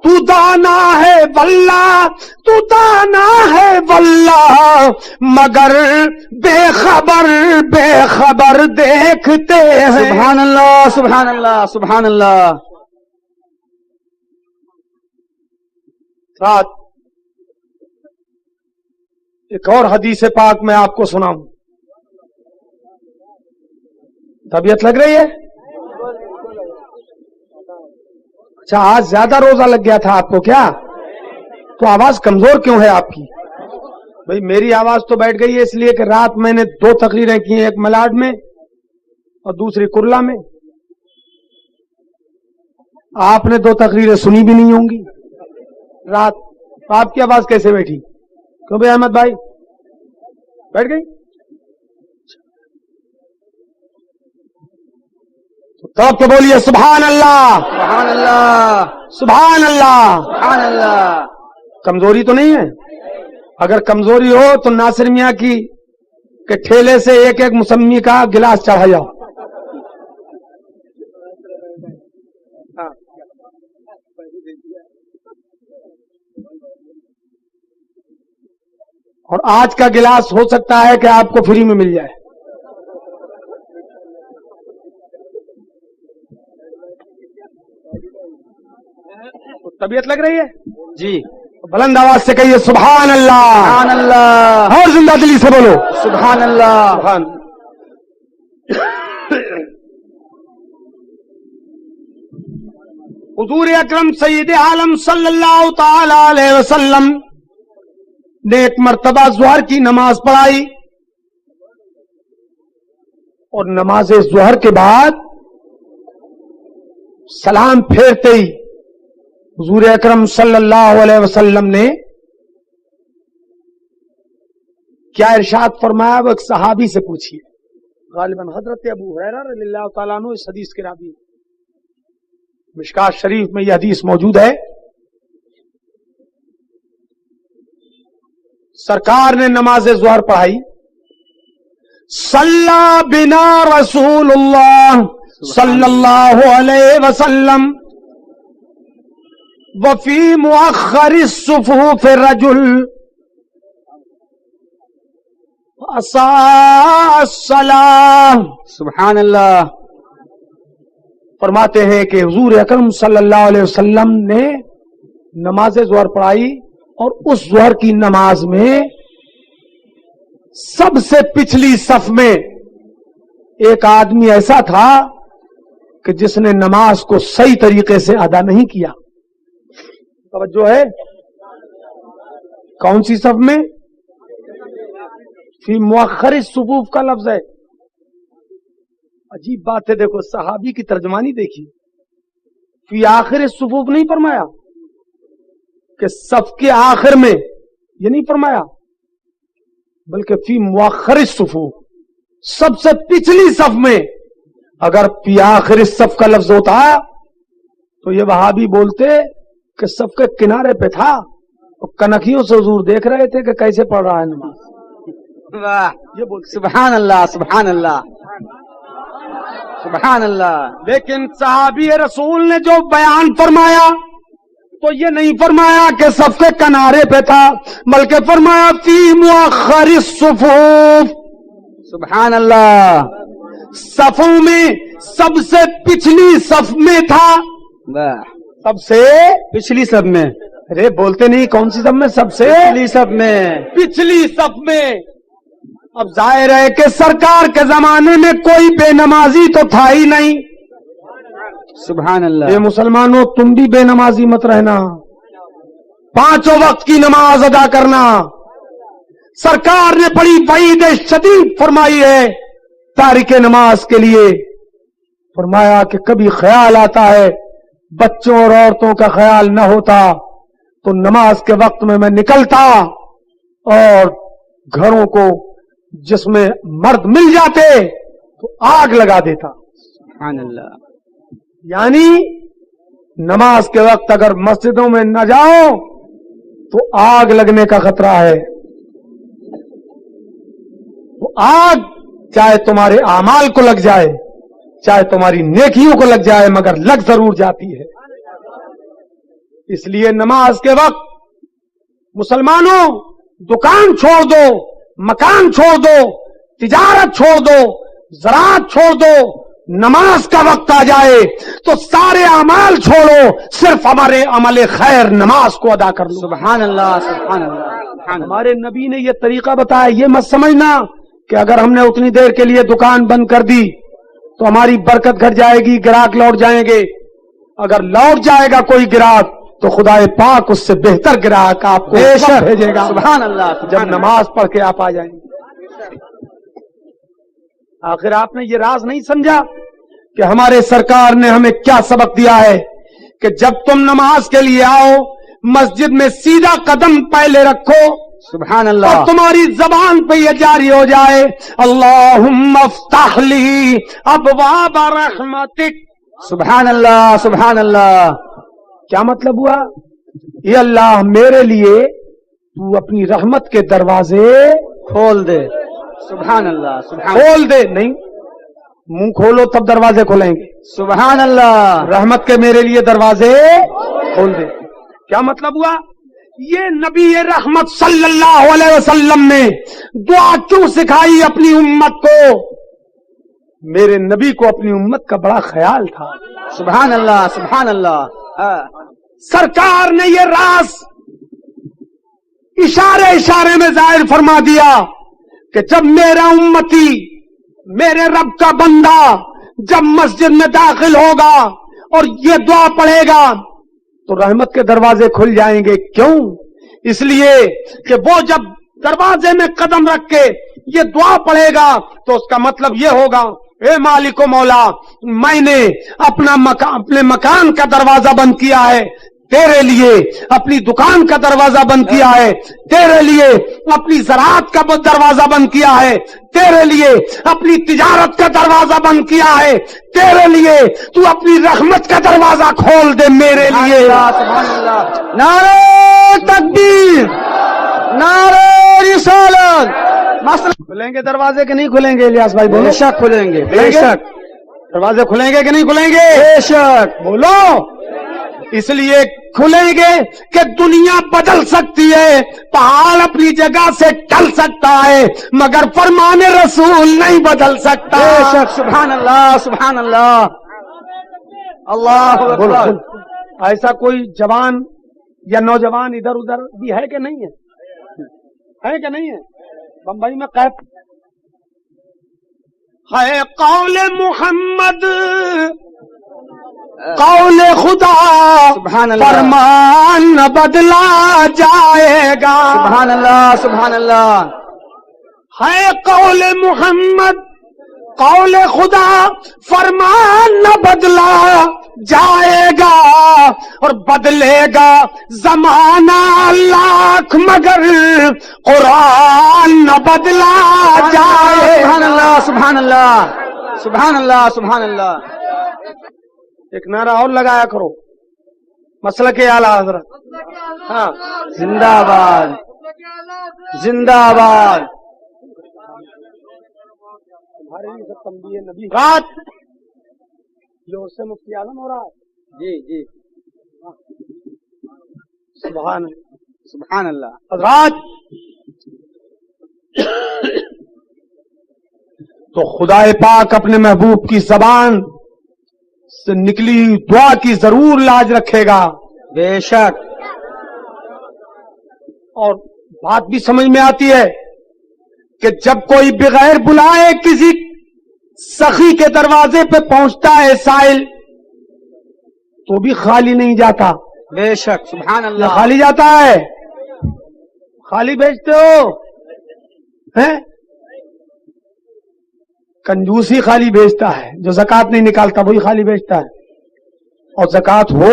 تو دانا ہے واللہ، تو دانا ہے واللہ، مگر بے خبر بے خبر دیکھتے ہیں. سبحان اللہ. سبحان اللہ. سبحان اللہ. رات ایک اور حدیث پاک میں آپ کو سناؤں. طبیعت لگ رہی ہے؟ اچھا آج زیادہ روزہ لگ گیا تھا آپ کو کیا؟ تو آواز کمزور کیوں ہے آپ کی؟ بھئی میری آواز تو بیٹھ گئی ہے اس لیے کہ رات میں نے 2 تقریریں کی ہیں، ایک ملاڈ میں اور دوسری کرلا میں. آپ نے 2 تقریریں سنی بھی نہیں ہوں گی رات. آپ کی آواز کیسے بیٹھی؟ کیوں بھائی احمد بھائی بیٹھ گئی؟ تو آپ کے بولیے سبحان اللہ. سبحان اللہ. سبحان اللہ. سبحان اللہ. کمزوری تو نہیں ہے؟ اگر کمزوری ہو تو ناصر میاں کی کہ ٹھیلے سے ایک ایک مسمی کا گلاس چڑھا جاؤ. اور آج کا گلاس ہو سکتا ہے کہ آپ کو فری میں مل جائے. طبیعت لگ رہی ہے؟ جی. بلند آواز سے کہیے سبحان اللہ. سبحان اللہ. اور زندہ دلی سے بولو سبحان اللہ. سبحان. حضور اکرم سید عالم صلی اللہ تعالی علیہ وسلم نے ایک مرتبہ ظہر کی نماز پڑھائی اور نماز ظہر کے بعد سلام پھیرتے ہی حضور اکرم صلی اللہ علیہ وسلم نے کیا ارشاد فرمایا وہ ایک صحابی سے پوچھیے. غالباً حضرت ابو ہریرہ رضی اللہ تعالیٰ عنہ اس حدیث کے راوی. مشکات شریف میں یہ حدیث موجود ہے. سرکار نے نماز ظہر پڑھائی. صلی بنا رسول اللہ صلی اللہ علیہ وسلم وفی مؤخر الصفوف رجل اساء الصلاۃ. سبحان اللہ. فرماتے ہیں کہ حضور اکرم صلی اللہ علیہ وسلم نے نماز ظہر پڑھائی اور اس ظہر کی نماز میں سب سے پچھلی صف میں ایک آدمی ایسا تھا کہ جس نے نماز کو صحیح طریقے سے ادا نہیں کیا. توجہ ہے؟ کون سی صف میں؟ فی مؤخر الصفوف کا لفظ ہے. عجیب بات ہے، دیکھو صحابی کی ترجمانی دیکھیے. فی آخر الصفوف نہیں فرمایا کہ صف کے آخر میں، یہ نہیں فرمایا، بلکہ فی مؤخر الصفوف، سب سے پچھلی صف میں. اگر فی آخر الصف کا لفظ ہوتا تو یہ وہابی بولتے کہ صف کے کنارے پہ تھا اور کنکھیوں سے حضور دیکھ رہے تھے کہ کیسے پڑھ رہا ہے نماز. واہ. یہ بولتے. سبحان اللہ. سبحان اللہ. سبحان اللہ. لیکن صحابی رسول نے جو بیان فرمایا تو یہ نہیں فرمایا کہ صف کے کنارے پہ تھا، بلکہ فرمایا فی مؤخر الصفوف. سبحان اللہ. صفوں میں سب سے پچھلی صف میں تھا. واہ. سب سے پچھلی صف میں. ارے بولتے نہیں کون سی صف میں؟ سب سے پچھلی صف میں. پچھلی صف میں. اب ظاہر ہے کہ سرکار کے زمانے میں کوئی بے نمازی تو تھا ہی نہیں. سبحان اے اللہ. مسلمانوں تم بھی بے نمازی مت رہنا، 5 وقت کی نماز ادا کرنا. سرکار نے بڑی وعید شدید فرمائی ہے تارک نماز کے لیے. فرمایا کہ کبھی خیال آتا ہے بچوں اور عورتوں کا خیال نہ ہوتا تو نماز کے وقت میں نکلتا اور گھروں کو جس میں مرد مل جاتے تو آگ لگا دیتا. سبحان اللہ. یعنی نماز کے وقت اگر مسجدوں میں نہ جاؤ تو آگ لگنے کا خطرہ ہے. وہ آگ چاہے تمہارے اعمال کو لگ جائے, چاہے تمہاری نیکیوں کو لگ جائے, مگر لگ ضرور جاتی ہے. اس لیے نماز کے وقت مسلمانوں دکان چھوڑ دو, مکان چھوڑ دو, تجارت چھوڑ دو, زراعت چھوڑ دو, نماز کا وقت آ جائے تو سارے اعمال چھوڑو, صرف ہمارے عمل خیر نماز کو ادا کر لو. سبحان اللہ, سبحان اللہ, سبحان اللہ. ہمارے نبی نے یہ طریقہ بتایا. یہ مت سمجھنا کہ اگر ہم نے اتنی دیر کے لیے دکان بند کر دی تو ہماری برکت گھٹ جائے گی, گراہک لوٹ جائیں گے. اگر لوٹ جائے گا کوئی گراہک تو خدا پاک اس سے بہتر گراہک آپ کو بھیجے گا. سبحان اللہ. جب نماز پڑھ کے آپ آ جائیں گے. آخر آپ نے یہ راز نہیں سمجھا کہ ہمارے سرکار نے ہمیں کیا سبق دیا ہے کہ جب تم نماز کے لیے آؤ مسجد میں سیدھا قدم پہلے رکھو, سبحان اللہ. اور تمہاری زبان پہ یہ جاری ہو جائے اللہم افتح لی ابواب رحمتک. سبحان اللہ, سبحان اللہ. کیا مطلب ہوا؟ یہ اللہ میرے لیے تو اپنی رحمت کے دروازے کھول دے. سبحان اللہ, سبحان کھول دے. نہیں, منہ کھولو تب دروازے کھولیں گے. سبحان اللہ. رحمت کے میرے لیے دروازے کھول دے. کیا مطلب ہوا؟ یہ نبی رحمت صلی اللہ علیہ وسلم نے دعا کیوں سکھائی اپنی امت کو؟ میرے نبی کو اپنی امت کا بڑا خیال تھا. سبحان اللہ, سبحان اللہ. سرکار نے یہ راز اشارے اشارے میں ظاہر فرما دیا کہ جب میرا امتی, میرے رب کا بندہ جب مسجد میں داخل ہوگا اور یہ دعا پڑھے گا تو رحمت کے دروازے کھل جائیں گے. کیوں؟ اس لیے کہ وہ جب دروازے میں قدم رکھ کے یہ دعا پڑھے گا تو اس کا مطلب یہ ہوگا, اے مالک و مولا, میں نے اپنے مکان کا دروازہ بند کیا ہے تیرے لیے, اپنی دکان کا دروازہ بند کیا ہے تیرے لیے, اپنی زراعت کا دروازہ بند کیا ہے تیرے لیے, اپنی تجارت کا دروازہ بند کیا ہے تیرے لیے. تو اپنی رحمت کا دروازہ کھول دے میرے لیے. سبحان اللہ. نعرہ تکبیر, نعرہ رسالت. کھلیں گے دروازے کہ نہیں کھلیں گے الیاس بھائی؟ بے شک کھلیں گے, بے شک. دروازے کھلیں گے کہ نہیں کھلیں گے؟ بے شک. بولو. اس لیے کھلیں گے کہ دنیا بدل سکتی ہے, پہاڑ اپنی جگہ سے ٹل سکتا ہے, مگر فرمان رسول نہیں بدل سکتا. بے شک. سبحان اللہ, سبحان اللہ. اللہ اکبر. ایسا کوئی جوان یا نوجوان ادھر ادھر بھی ہے کہ نہیں ہے؟ ہے کہ نہیں ہے؟ بمبئی میں قید ہے قول محمد, قول خدا, سبحان اللہ. فرمان نہ بدلا جائے گا. سبحان اللہ, سبحان اللہ. ہے قول محمد, قول خدا, فرمان نہ بدلا جائے گا, اور بدلے گا زمانہ لاکھ مگر قرآن نہ بدلا جائے. سبحان اللہ, سبحان اللہ, سبحان اللہ, سبحان اللہ. ایک نعرہ اور لگایا کرو, مسلک اعلیٰ حضرت. ہاں, زندہ باد, زندہ باد. رات جو اس سے مفتی اعظم ہو رہا ہے. جی جی. سبحان سبحان اللہ. حضرات, تو خدا پاک اپنے محبوب کی زبان سے نکلی دعا کی ضرور لاج رکھے گا. بے شک. اور بات بھی سمجھ میں آتی ہے کہ جب کوئی بغیر بلائے کسی سخی کے دروازے پہ پہنچتا ہے سائل تو بھی خالی نہیں جاتا. بے شک. سبحان اللہ. خالی جاتا ہے؟ خالی بیچتے ہو ہیں؟ کنجوسی خالی بیچتا ہے, جو زکات نہیں نکالتا وہی خالی بیچتا ہے, اور زکات ہو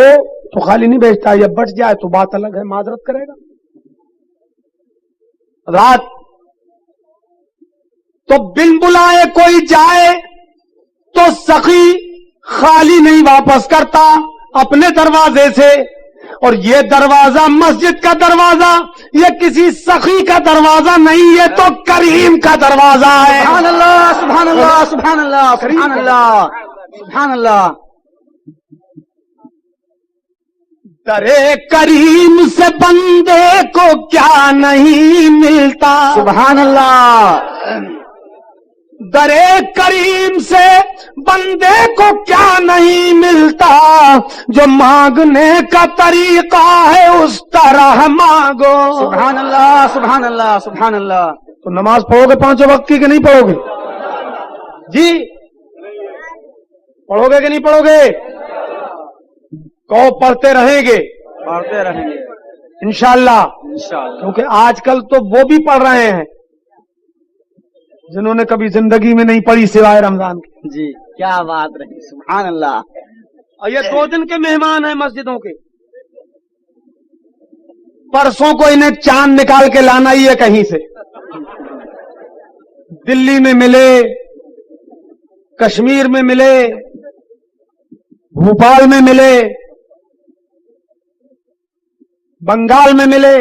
تو خالی نہیں بیچتا، یا بچ جائے تو بات الگ ہے، معذرت کرے گا۔ رات تو بن بلائے کوئی جائے تو سخی خالی نہیں واپس کرتا اپنے دروازے سے، اور یہ دروازہ مسجد کا دروازہ، یہ کسی سخی کا دروازہ نہیں، یہ تو کریم کا دروازہ ہے۔ سبحان اللہ سبحان اللہ سبحان اللہ سبحان اللہ سبحان اللہ۔ درے کریم سے بندے کو کیا نہیں ملتا، سبحان اللہ درے کریم سے بندے کو کیا نہیں ملتا، جو مانگنے کا طریقہ ہے اس طرح مانگو۔ سبحان اللہ سبحان اللہ سبحان اللہ۔ تو نماز پڑھو گے 5 وقت کی کہ نہیں پڑھو گے؟ جی پڑھو گے کہ نہیں پڑھو گے؟ کہو پڑھتے رہیں گے، پڑھتے رہیں گے انشاءاللہ، انشاءاللہ۔ کیونکہ آج کل تو وہ بھی پڑھ رہے ہیں جنہوں نے کبھی زندگی میں نہیں پڑھی سوائے رمضان کے۔ جی کیا بات رہی، سبحان اللہ۔ اور یہ 2 دن کے مہمان ہیں مسجدوں کے، پرسوں کو انہیں چاند نکال کے لانا ہی ہے کہیں سے، دلی میں ملے، کشمیر میں ملے، بھوپال میں ملے، بنگال میں ملے،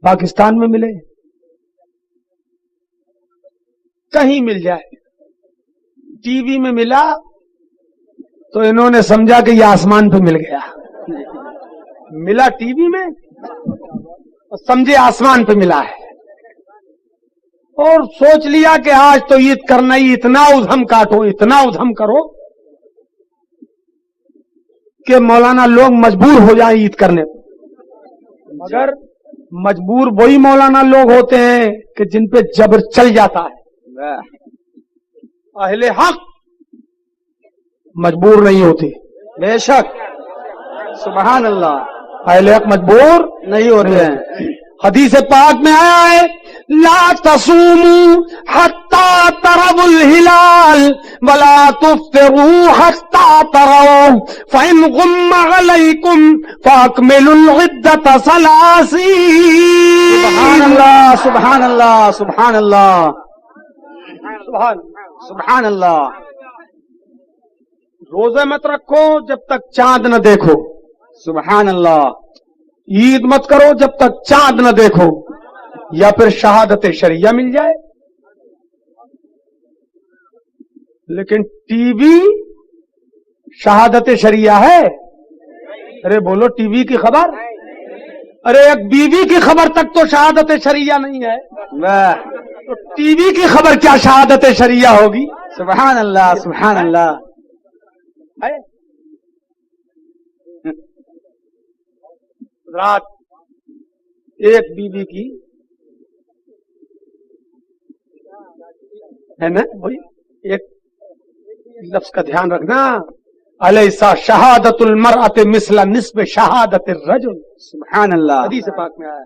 پاکستان میں ملے، کہیں مل جائے۔ ٹی وی میں ملا تو انہوں نے سمجھا کہ یہ آسمان پہ مل گیا، ملا ٹی وی میں اور سمجھے آسمان پہ ملا ہے، اور سوچ لیا کہ آج تو عید کرنا ہی، اتنا ادھم کاٹو، اتنا ادھم کرو کہ مولانا لوگ مجبور ہو جائیں عید کرنے کو۔ مگر مجبور وہی مولانا لوگ ہوتے ہیں کہ جن پہ جبر چل جاتا ہے، اہل حق مجبور نہیں ہوتے، بے شک سبحان اللہ، اہل حق مجبور نہیں ہوتے ہیں۔ حدیث پاک میں آیا ہے لا تصوموا حتى تروا الهلال ولا تفطروا حتى تروا فإن غم عليكم فأكملوا العدة 30۔ سبحان اللہ سبحان اللہ سبحان اللہ سبحان اللہ۔ روزے مت رکھو جب تک چاند نہ دیکھو، سبحان اللہ۔ عید مت کرو جب تک چاند نہ دیکھو، یا پھر شہادت شریعہ مل جائے۔ لیکن ٹی وی شہادت شریعہ ہے؟ ارے بولو ٹی وی کی خبر، ارے ایک بیوی کی خبر تک تو شہادت شریعہ نہیں ہے، تو ٹی وی کی خبر کیا شہادت شریعہ ہوگی؟ سبحان اللہ سبحان اللہ۔ رات ایک بیوی کی ہے نا، وہی ایک لفظ کا دھیان رکھنا، الیسا شہادت المرأۃ مثل نصف شہادت الرجل، سبحان اللہ حدیث پاک میں آیا ہے۔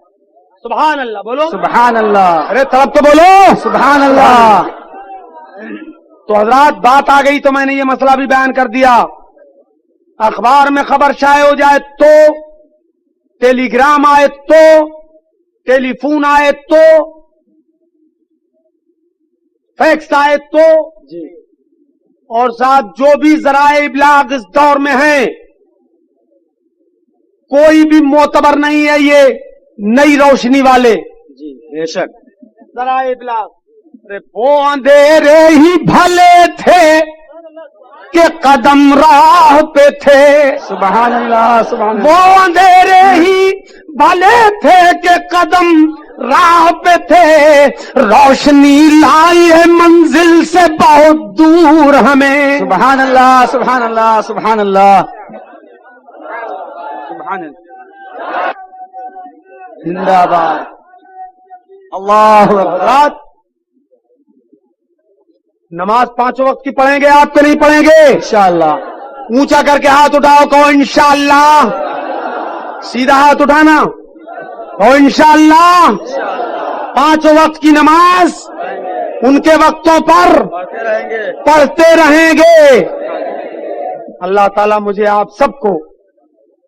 سبحان اللہ بولو، سبحان اللہ ارے طرف تو بولو سبحان اللہ۔ تو حضرات بات آ گئی تو میں نے یہ مسئلہ بھی بیان کر دیا، اخبار میں خبر شائع ہو جائے تو، ٹیلی گرام آئے تو، ٹیلی فون آئے تو، فیکس آئے تو، اور ساتھ جو بھی ذرائع ابلاغ اس دور میں ہیں کوئی بھی معتبر نہیں ہے، یہ نئی روشنی والے جی بے شک ذرائع ابلاغ، ارے وہ اندھیرے ہی بھلے تھے کہ قدم راہ پہ تھے، سبحان اللہ سبحان وہ اللہ۔ اندھیرے ہی بھلے تھے کہ قدم راہ پہ تھے، روشنی لائی ہے منزل سے بہت دور ہمیں۔ سبحان اللہ سبحان اللہ سبحان اللہ سبحان اللہ۔ زندہ باد اللہ اکبر۔ رات نماز 5 وقت کی پڑھیں گے آپ تو نہیں پڑھیں گے؟ انشاءاللہ اونچا کر کے ہاتھ اٹھاؤ، کہو انشاءاللہ، سیدھا ہاتھ اٹھانا، کہو انشاءاللہ 5 وقت کی نماز ان کے وقتوں پر پڑھتے رہیں گے۔ پڑھتے رہیں گے۔ اللہ تعالیٰ مجھے آپ سب کو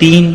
3,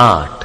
8।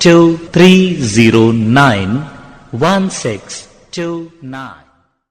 23091629।